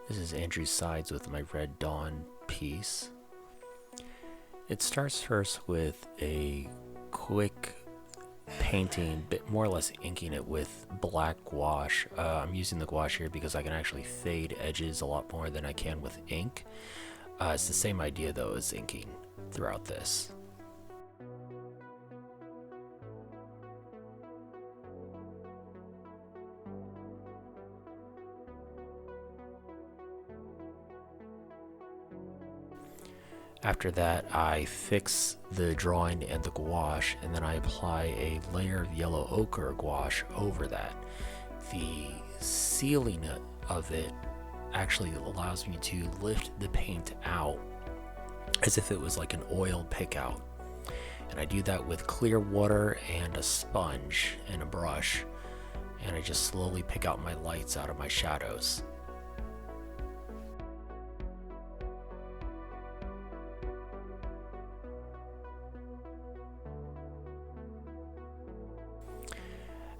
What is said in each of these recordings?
This is Andrew's sides with my red Dawn piece. It starts first with a quick painting, more or less inking it with black gouache. I'm using the gouache here because I can actually fade edges a lot more than I can with ink. It's the same idea though as inking throughout this. After that, I fix the drawing and the gouache, and then I apply a layer of yellow ochre gouache over that. The sealing of it actually allows me to lift the paint out as if it was like an oil pick out. And I do that with clear water and a sponge and a brush, and I just slowly pick out my lights out of my shadows.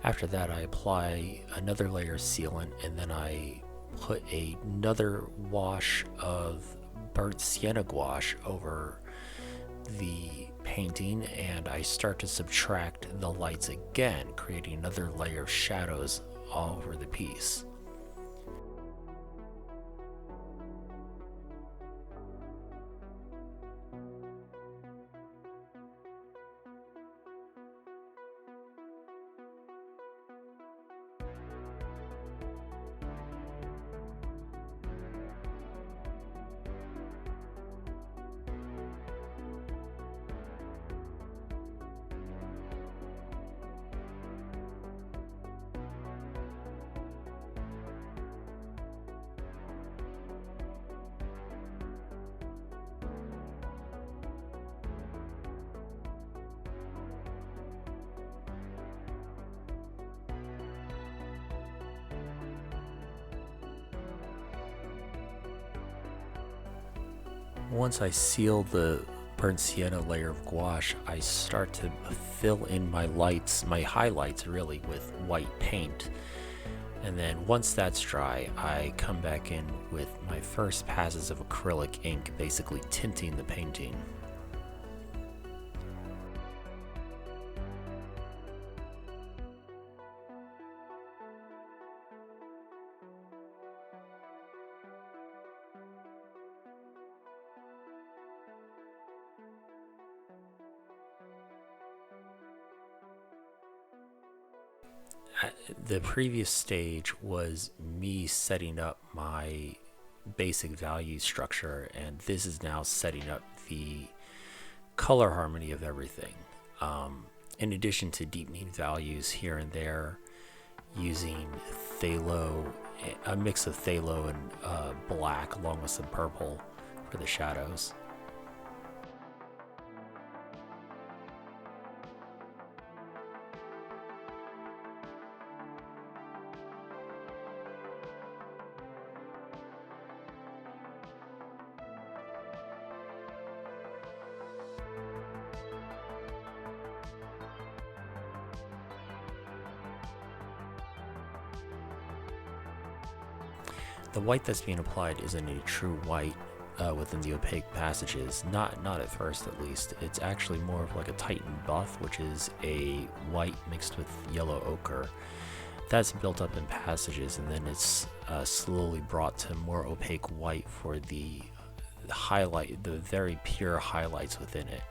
After that, I apply another layer of sealant, and then I put another wash of burnt sienna gouache over the painting, and I start to subtract the lights again, creating another layer of shadows all over the piece. Once I seal the burnt sienna layer of gouache, I start to fill in my lights, my highlights really, with white paint. And then once that's dry, I come back in with my first passes of acrylic ink, basically tinting the painting. The previous stage was me setting up my basic value structure, and this is now setting up the color harmony of everything. In addition to deepening values here and there, using phthalo, a mix of phthalo and black along with some purple for the shadows. The white that's being applied isn't a true white within the opaque passages, not at first at least. It's actually more of like a Titan buff, which is a white mixed with yellow ochre. That's built up in passages, and then it's slowly brought to more opaque white for the highlight, the very pure highlights within it.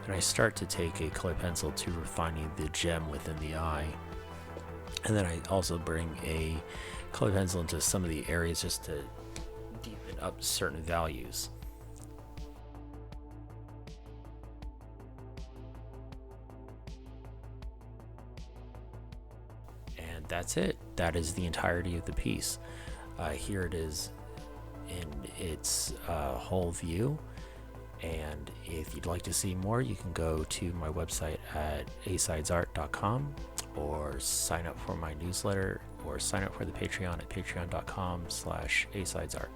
And I start to take a colored pencil to refining the gem within the eye. And then I also bring a colored pencil into some of the areas just to deepen up certain values. And that's it. that is the entirety of the piece. Here it is in its whole view. And if you'd like to see more, you can go to my website at asidesart.com, or sign up for my newsletter, or sign up for the Patreon at patreon.com/asidesart.